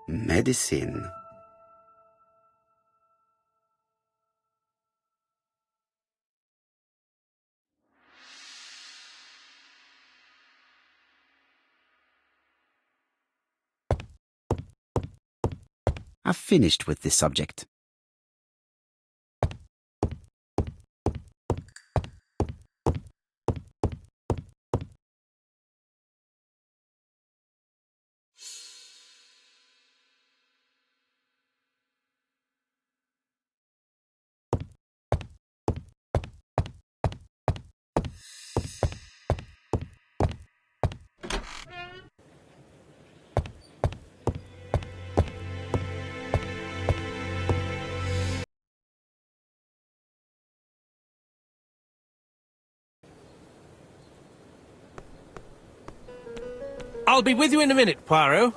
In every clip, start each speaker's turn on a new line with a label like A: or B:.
A: Medicine. I've finished with this subject.
B: I'll be with you in a minute, Poirot.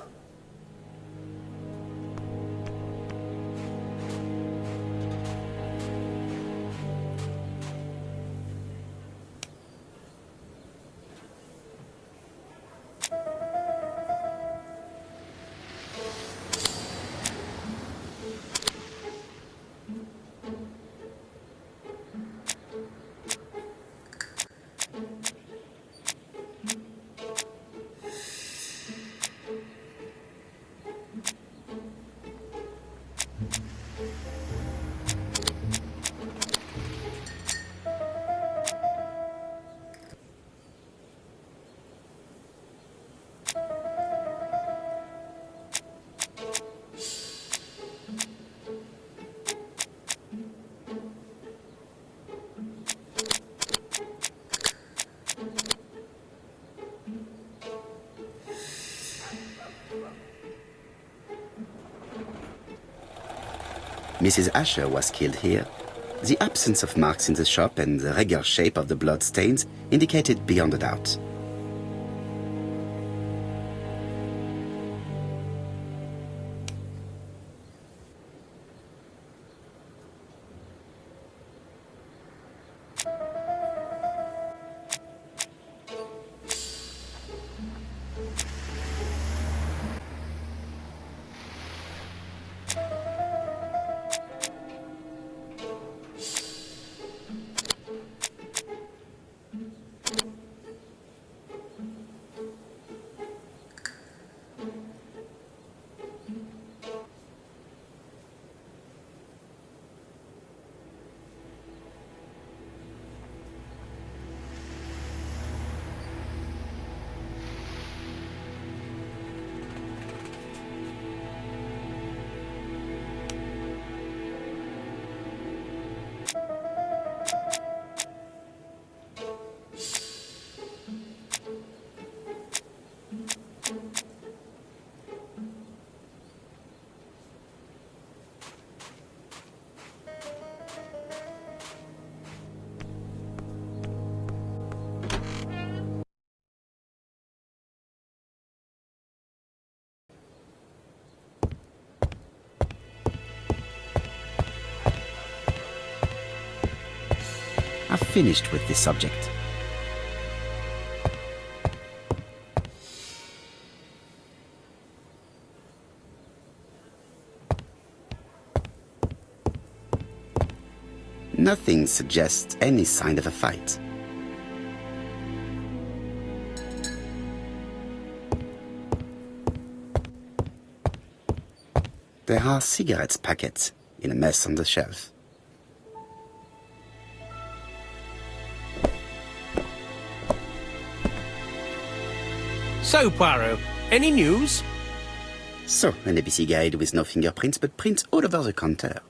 A: Mrs. Ascher was killed here. The absence of marks in the shop and the regular shape of the blood stains indicated beyond a doubt. I've finished with this subject. Nothing suggests any sign of a fight. There are cigarettes packets in a mess on the shelf.
B: So, Poirot, any news?
A: So, an ABC guide with no fingerprints, but prints all over the counter.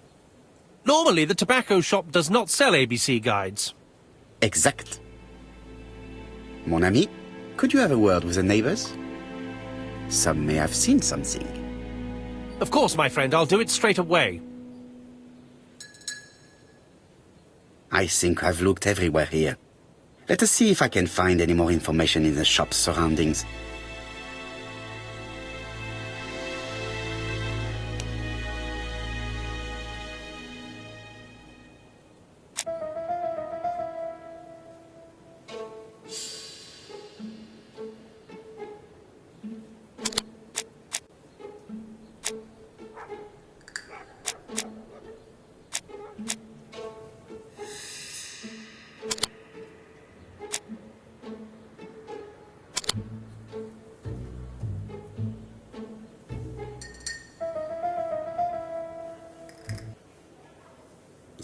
B: Normally, the tobacco shop does not sell ABC guides.
A: Exact. Mon ami, could you have a word with the neighbors? Some may have seen something.
B: Of course, my friend, I'll do it straight away.
A: I think I've looked everywhere here. Let us see if I can find any more information in the shop's surroundings.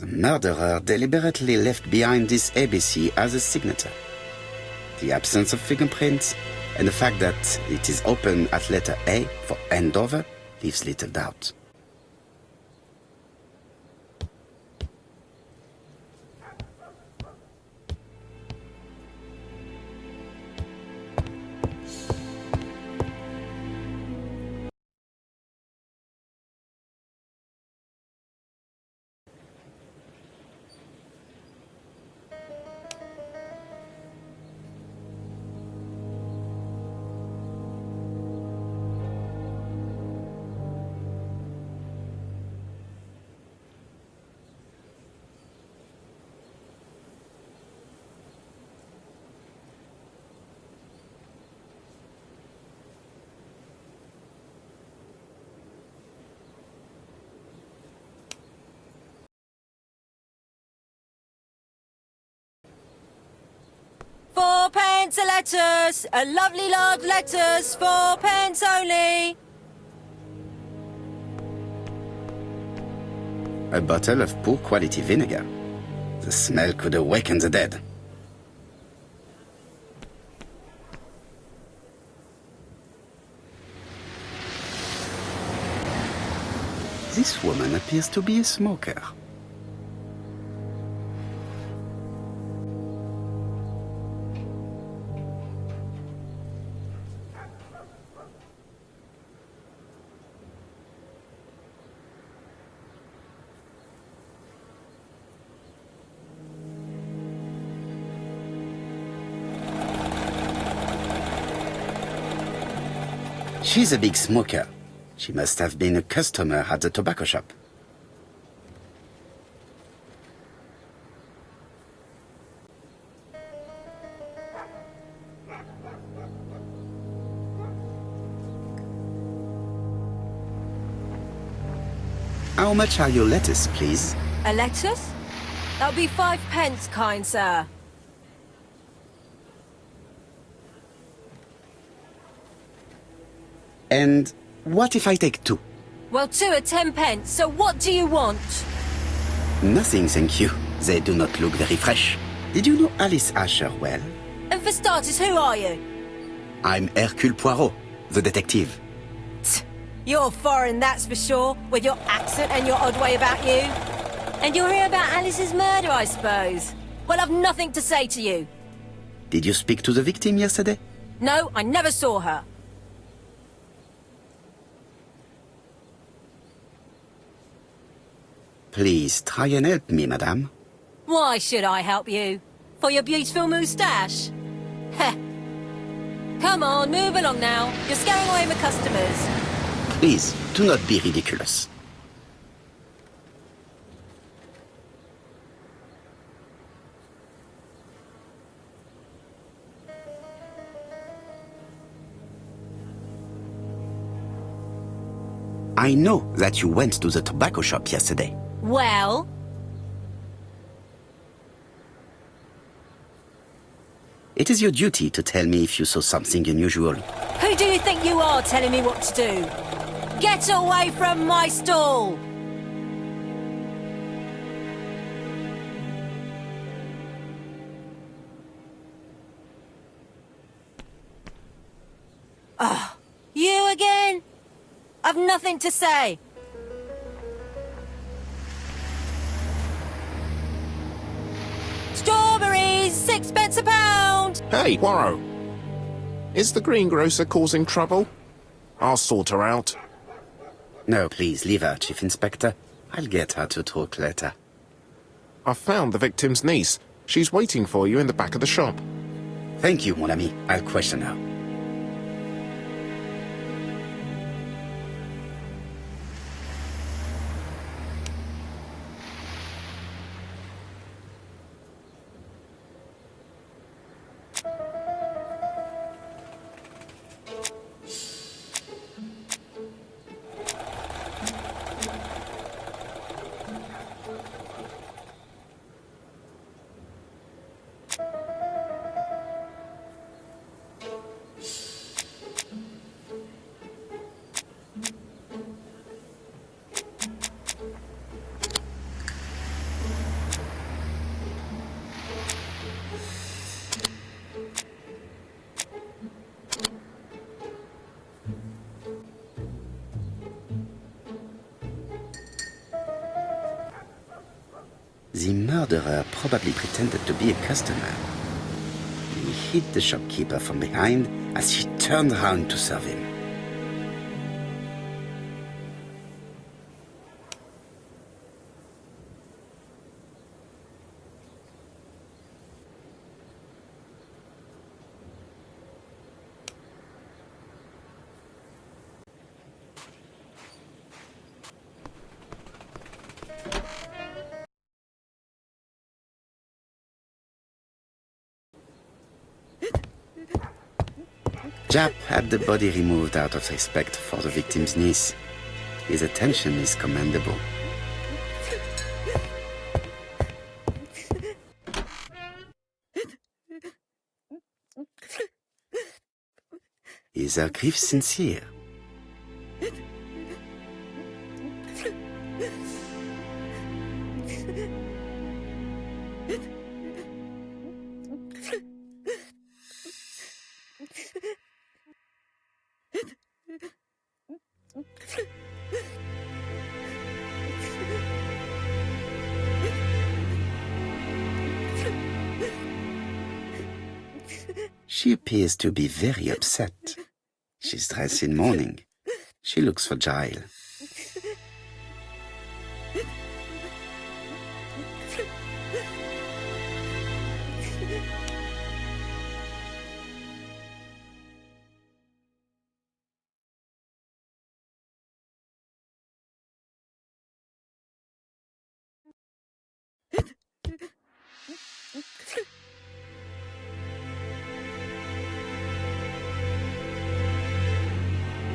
A: The murderer deliberately left behind this ABC as a signature. The absence of fingerprints and the fact that it is open at letter A for Andover leaves little doubt.
C: £4 a lettuce, a lovely large lettuce, 4 pence only.
A: A bottle of poor quality vinegar. The smell could awaken the dead. This woman appears to be a smoker. She's a big smoker. She must have been a customer at the tobacco shop. How much are your lettuce, please?
C: A lettuce? That'll be 5 pence, kind sir.
A: And what if I take 2?
C: Well, 2 are 10 pence, so what do you want?
A: Nothing, thank you. They do not look very fresh. Did you know Alice Ascher well?
C: And for starters, who are you?
A: I'm Hercule Poirot, the detective.
C: You're foreign, that's for sure, with your accent and your odd way about you. And you're here about Alice's murder, I suppose. Well, I've nothing to say to you.
A: Did you speak to the victim yesterday?
C: No, I never saw her.
A: Please, try and help me, madame.
C: Why should I help you? For your beautiful moustache? Heh. Come on, move along now. You're scaring away my customers.
A: Please, do not be ridiculous. I know that you went to the tobacco shop yesterday.
C: Well?
A: It is your duty to tell me if you saw something unusual.
C: Who do you think you are telling me what to do? Get away from my stall! Oh, you again? I've nothing to say. Strawberries, 6 pence a pound!
D: Hey, Poirot. Is the greengrocer causing trouble? I'll sort her out.
A: No, please, leave her, Chief Inspector. I'll get her to talk later.
D: I found the victim's niece. She's waiting for you in the back of the shop.
A: Thank you, mon ami. I'll question her. The murderer probably pretended to be a customer. He hit the shopkeeper from behind as she turned around to serve him. Jap had the body removed out of respect for the victim's niece. His attention is commendable. Is her grief sincere? She appears to be very upset. She's dressed in mourning. She looks fragile.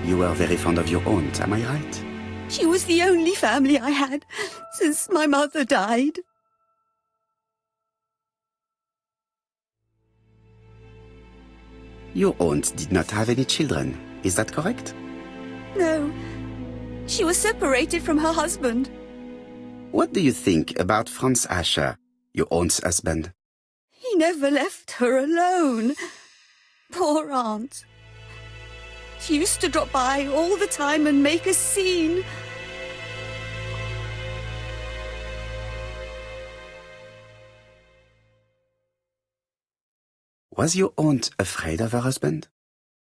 A: You were very fond of your aunt, am I right?
E: She was the only family I had since my mother died.
A: Your aunt did not have any children, is that correct?
E: No, she was separated from her husband.
A: What do you think about Franz Ascher, your aunt's husband?
E: He never left her alone. Poor aunt. She used to drop by all the time and make a scene.
A: Was your aunt afraid of her husband?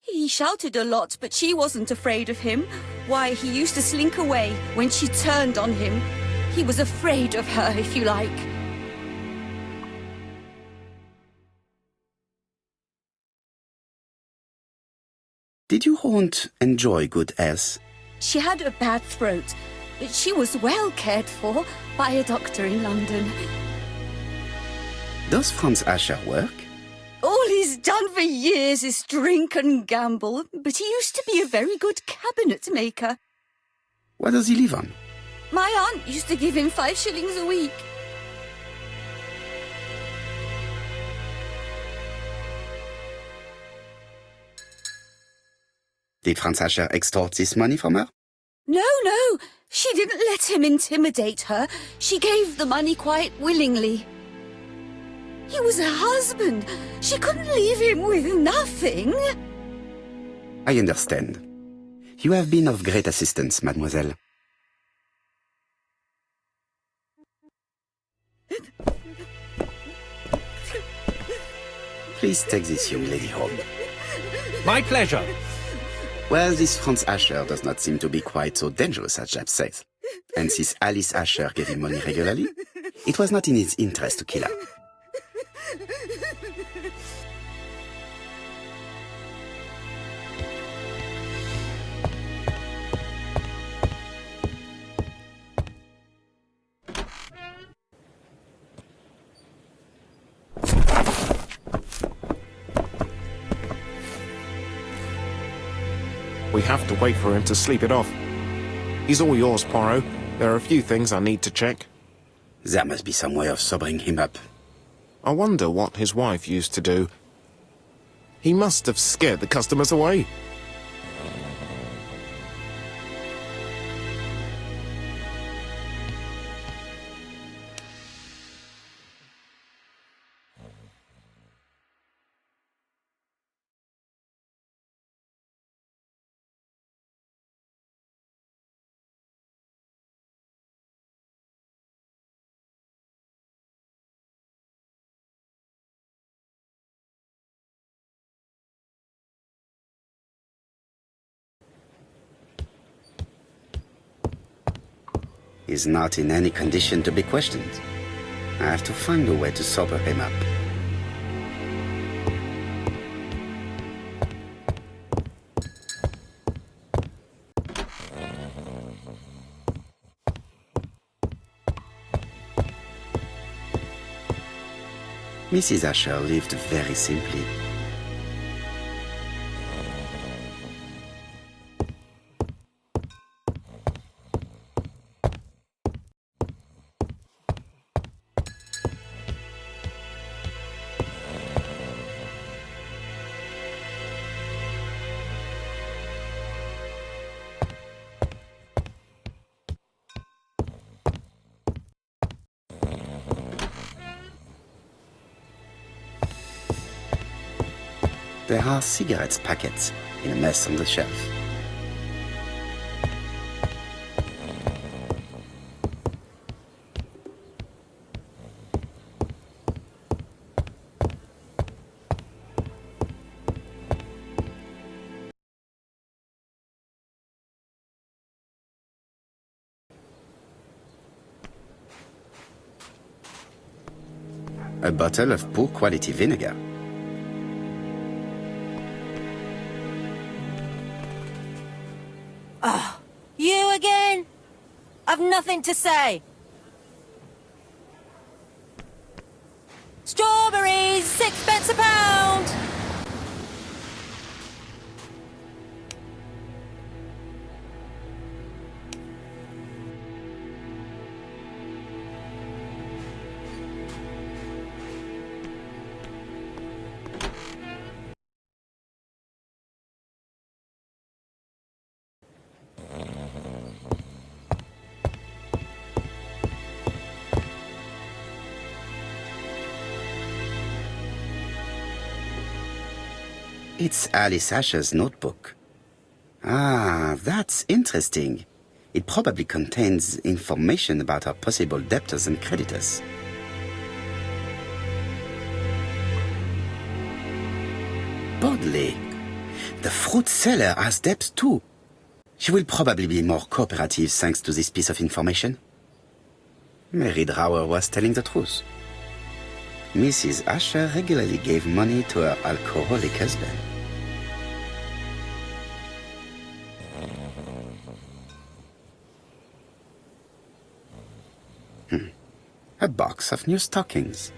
E: He shouted a lot, but she wasn't afraid of him. Why, he used to slink away when she turned on him. He was afraid of her, if you like.
A: Did your aunt enjoy good health?
E: She had a bad throat, but she was well cared for by a doctor in London.
A: Does Franz Ascher work?
E: All he's done for years is drink and gamble, but he used to be a very good cabinet maker.
A: What does he live on?
E: My aunt used to give him 5 shillings a week.
A: Did Franz Ascher extort this money from her?
E: No, she didn't let him intimidate her. She gave the money quite willingly. He was her husband. She couldn't leave him with nothing.
A: I understand. You have been of great assistance, mademoiselle. Please take this young lady home.
B: My pleasure.
A: Well, this Franz Ascher does not seem to be quite so dangerous as Jap says. And since Alice Ascher gave him money regularly, it was not in his interest to kill her.
D: We have to wait for him to sleep it off. He's all yours, Poirot. There are a few things I need to check.
A: There must be some way of sobering him up.
D: I wonder what his wife used to do. He must have scared the customers away.
A: He's not in any condition to be questioned. I have to find a way to sober him up. Mrs. Ascher lived very simply. There are cigarette packets in a mess on the shelf. A bottle of poor quality vinegar.
C: You again? I've nothing to say. Strawberries, 6p a pound.
A: It's Alice Ascher's notebook. Ah, that's interesting. It probably contains information about her possible debtors and creditors. Bodley. The fruit seller has debts too. She will probably be more cooperative thanks to this piece of information. Mary Drower was telling the truth. Mrs. Ascher regularly gave money to her alcoholic husband. A box of new stockings.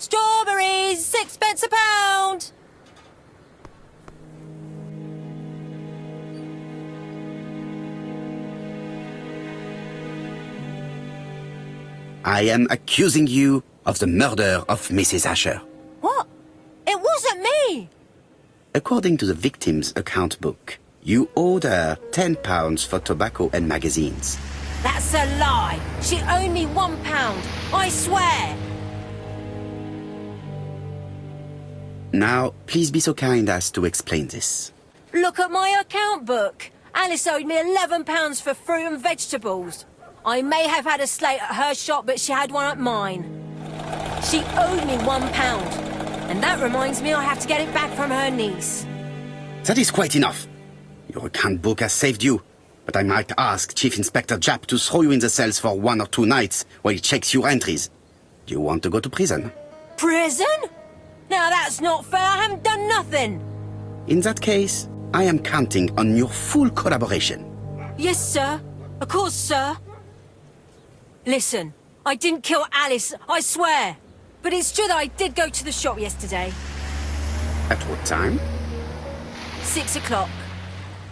C: Strawberries, 6p a pound.
A: I am accusing you of the murder of Mrs. Ascher.
C: What? It wasn't me.
A: According to the victim's account book, you owed her £10 for tobacco and magazines.
C: That's a lie. She owed me £1, I swear.
A: Now, please be so kind as to explain this.
C: Look at my account book. Alice owed me £11 for fruit and vegetables. I may have had a slate at her shop, but she had one at mine. She owed me £1, and that reminds me I have to get it back from her niece.
A: That is quite enough. Your account book has saved you, but I might ask Chief Inspector Japp to throw you in the cells for 1 or 2 nights while he checks your entries. Do you want to go to prison?
C: Prison? Now that's not fair. I haven't done nothing.
A: In that case, I am counting on your full collaboration.
C: Yes, sir. Of course, sir. Listen, I didn't kill Alice, I swear. But it's true that I did go to the shop yesterday.
A: At what time?
C: 6 o'clock.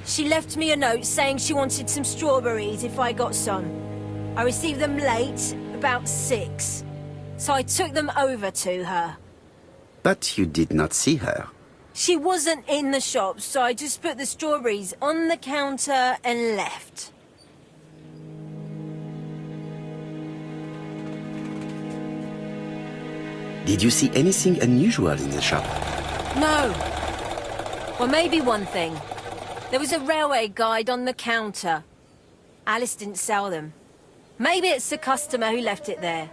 C: She left me a note saying she wanted some strawberries if I got some. I received them late, about 6. So I took them over to her.
A: But you did not see her.
C: She wasn't in the shop, so I just put the strawberries on the counter and left.
A: Did you see anything unusual in the shop?
C: No. Well, maybe one thing. There was a railway guide on the counter. Alice didn't sell them. Maybe it's the customer who left it there.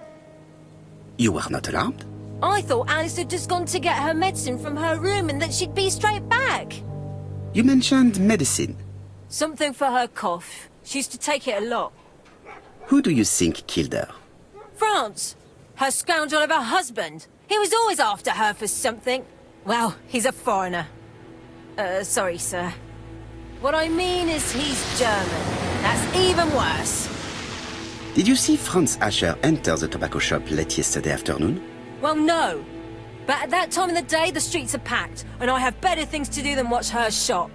A: You were not alarmed?
C: I thought Alice had just gone to get her medicine from her room and that she'd be straight back.
A: You mentioned medicine.
C: Something for her cough. She used to take it a lot.
A: Who do you think killed her?
C: France. Her scoundrel of a husband. He was always after her for something. Well, he's a foreigner. Sorry, sir. What I mean is he's German. That's even worse.
A: Did you see Franz Ascher enter the tobacco shop late yesterday afternoon?
C: Well, no. But at that time of the day, the streets are packed, and I have better things to do than watch her shop.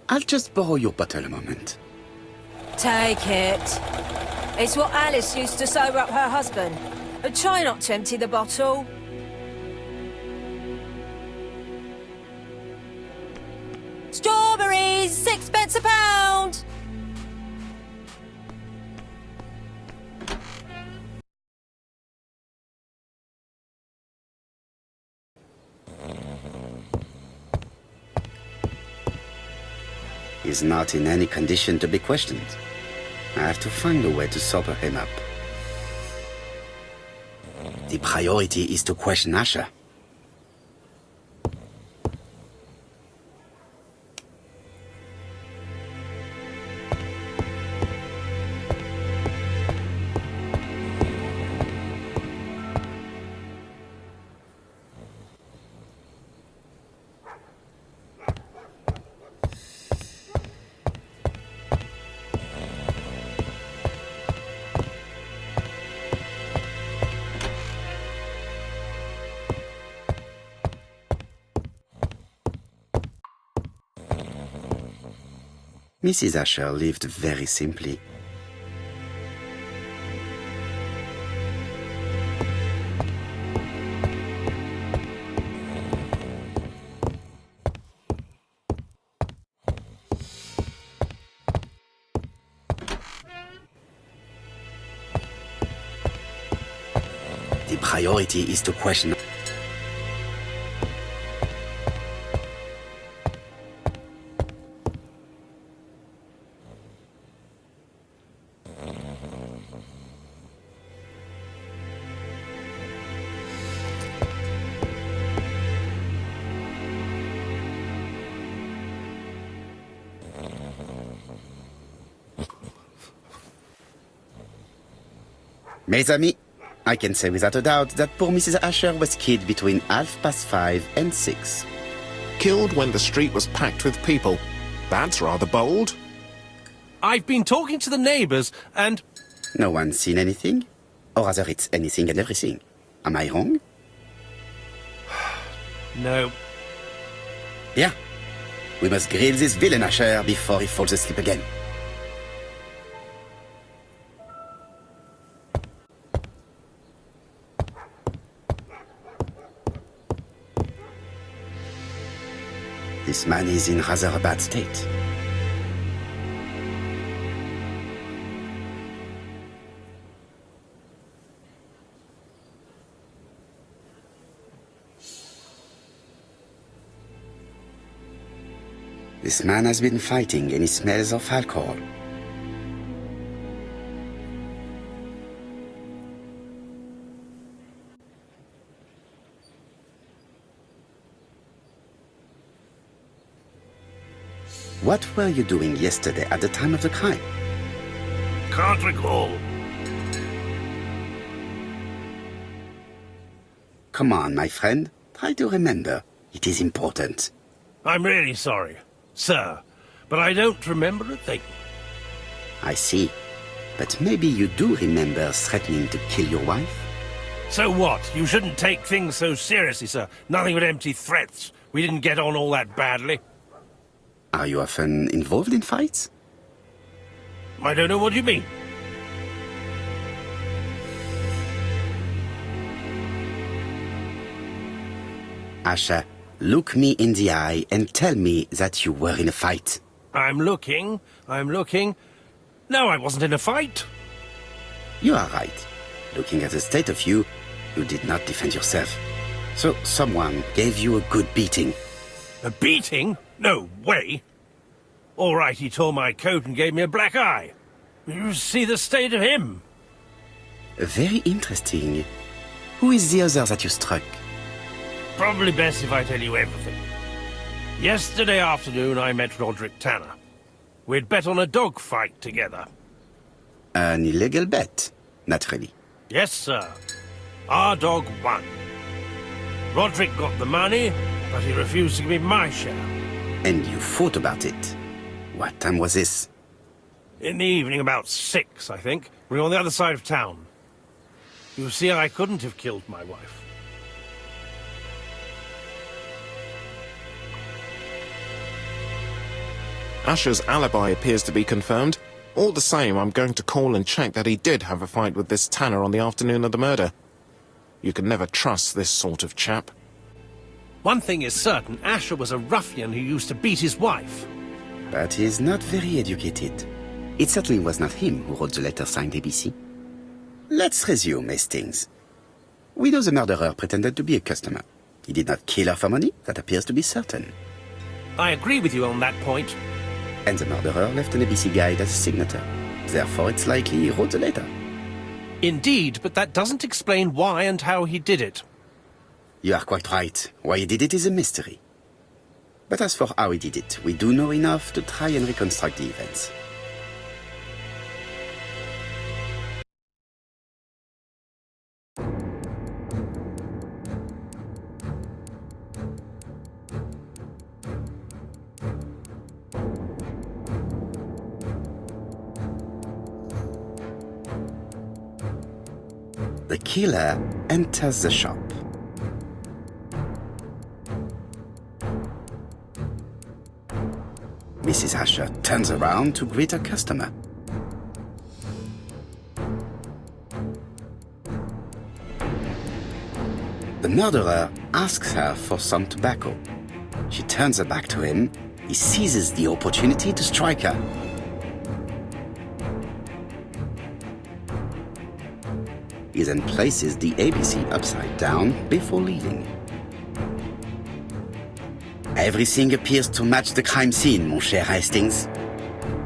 A: I'll just borrow your bottle a moment.
C: Take it. It's what Alice used to sober up her husband. But try not to empty the bottle. Strawberries! 6 pence a pound!
A: He's not in any condition to be questioned. I have to find a way to sober him up. The priority is to question Ascher. Mrs. Ascher lived very simply. The priority is to question. Mes amis, I can say without a doubt that poor Mrs. Ascher was killed between 5:30 and 6.
D: Killed when the street was packed with people. That's rather bold.
B: I've been talking to the neighbours, and...
A: No one's seen anything? Or rather, it's anything and everything. Am I wrong?
B: No.
A: Yeah. We must grill this villain Ascher before he falls asleep again. This man is in rather a bad state. This man has been fighting and he smells of alcohol. What were you doing yesterday at the time of the crime?
F: Can't recall.
A: Come on, my friend. Try to remember. It is important.
F: I'm really sorry, sir, but I don't remember a thing.
A: I see. But maybe you do remember threatening to kill your wife?
F: So what? You shouldn't take things so seriously, sir. Nothing but empty threats. We didn't get on all that badly.
A: Are you often involved in fights?
F: I don't know what you mean.
A: Ascher, look me in the eye and tell me that you were in a fight.
F: I'm looking. No, I wasn't in a fight.
A: You are right. Looking at the state of you, you did not defend yourself. So someone gave you a good beating.
F: A beating? No way. All right, he tore my coat and gave me a black eye. You see the state of him.
A: Very interesting. Who is the other that you struck?
F: Probably best if I tell you everything. Yesterday afternoon, I met Roderick Tanner. We'd bet on a dog fight together.
A: An illegal bet, naturally.
F: Yes, sir. Our dog won. Roderick got the money, but he refused to give me my share.
A: And you fought about it. What time was this?
F: In the evening, about 6, I think. We were on the other side of town. You see, I couldn't have killed my wife.
D: Ascher's alibi appears to be confirmed. All the same, I'm going to call and check that he did have a fight with this Tanner on the afternoon of the murder. You can never trust this sort of chap.
B: One thing is certain, Ascher was a ruffian who used to beat his wife.
A: But he is not very educated. It certainly was not him who wrote the letter signed ABC. Let's resume, Hastings. We know the murderer pretended to be a customer. He did not kill her for money, that appears to be certain.
B: I agree with you on that point.
A: And the murderer left an ABC guide as a signature. Therefore, it's likely he wrote the letter.
B: Indeed, but that doesn't explain why and how he did it.
A: You are quite right. Why he did it is a mystery. But as for how he did it, we do know enough to try and reconstruct the events. The killer enters the shop. Mrs. Ascher turns around to greet her customer. The murderer asks her for some tobacco. She turns her back to him. He seizes the opportunity to strike her. He then places the ABC upside down before leaving. Everything appears to match the crime scene, mon cher Hastings.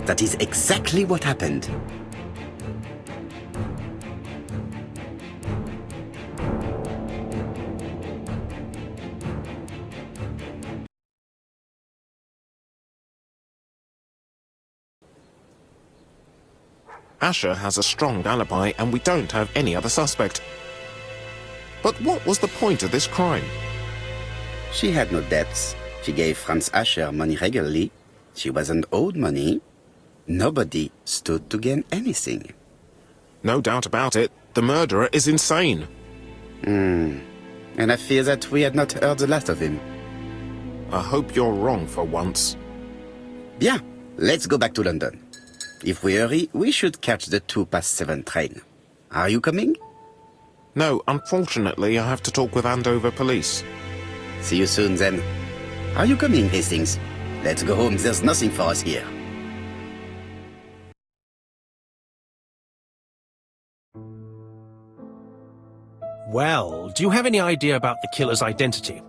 A: That is exactly what happened.
D: Ascher has a strong alibi and we don't have any other suspect. But what was the point of this crime?
A: She had no debts. She gave Franz Ascher money regularly. She wasn't owed money. Nobody stood to gain anything.
D: No doubt about it, the murderer is insane.
A: And I fear that we had not heard the last of him.
D: I hope you're wrong for once.
A: Bien, let's go back to London. If we hurry, we should catch the 7:02 train. Are you coming?
D: No, unfortunately, I have to talk with Andover police.
A: See you soon, then. Are you coming, Hastings? Let's go home. There's nothing for us here.
B: Well, do you have any idea about the killer's identity?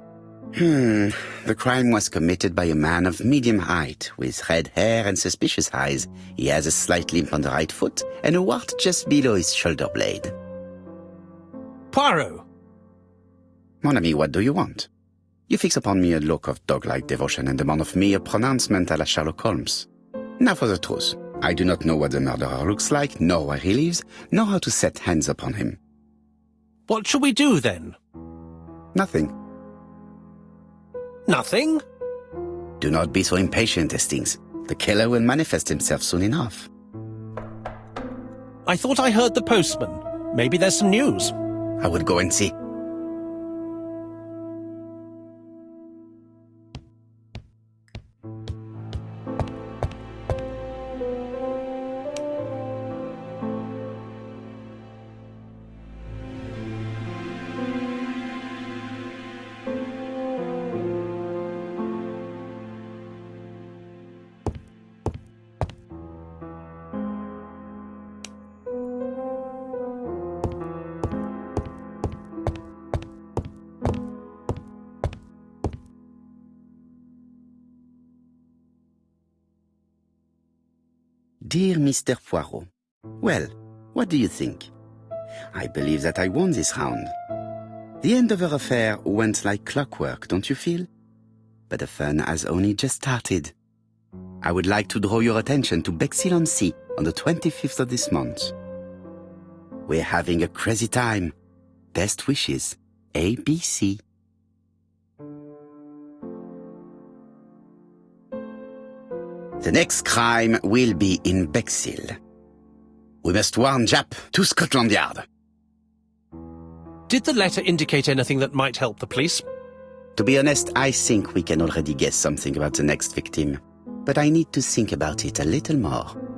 A: The crime was committed by a man of medium height, with red hair and suspicious eyes. He has a slight limp on the right foot and a wart just below his shoulder blade.
B: Poirot!
A: Mon ami, what do you want? You fix upon me a look of dog-like devotion and demand of me a pronouncement à la Sherlock Holmes. Now for the truth. I do not know what the murderer looks like, nor where he lives, nor how to set hands upon him.
B: What shall we do, then?
A: Nothing.
B: Nothing?
A: Do not be so impatient, Hastings. The killer will manifest himself soon enough.
B: I thought I heard the postman. Maybe there's some news.
A: I will go and see. Dear Mr. Poirot, well, what do you think? I believe that I won this round. The Andover affair went like clockwork, don't you feel? But the fun has only just started. I would like to draw your attention to Bexhill-On-Sea on the 25th of this month. We're having a crazy time. Best wishes, ABC. The next crime will be in Bexhill. We must warn Jap to Scotland Yard.
B: Did the letter indicate anything that might help the police?
A: To be honest, I think we can already guess something about the next victim. But I need to think about it a little more.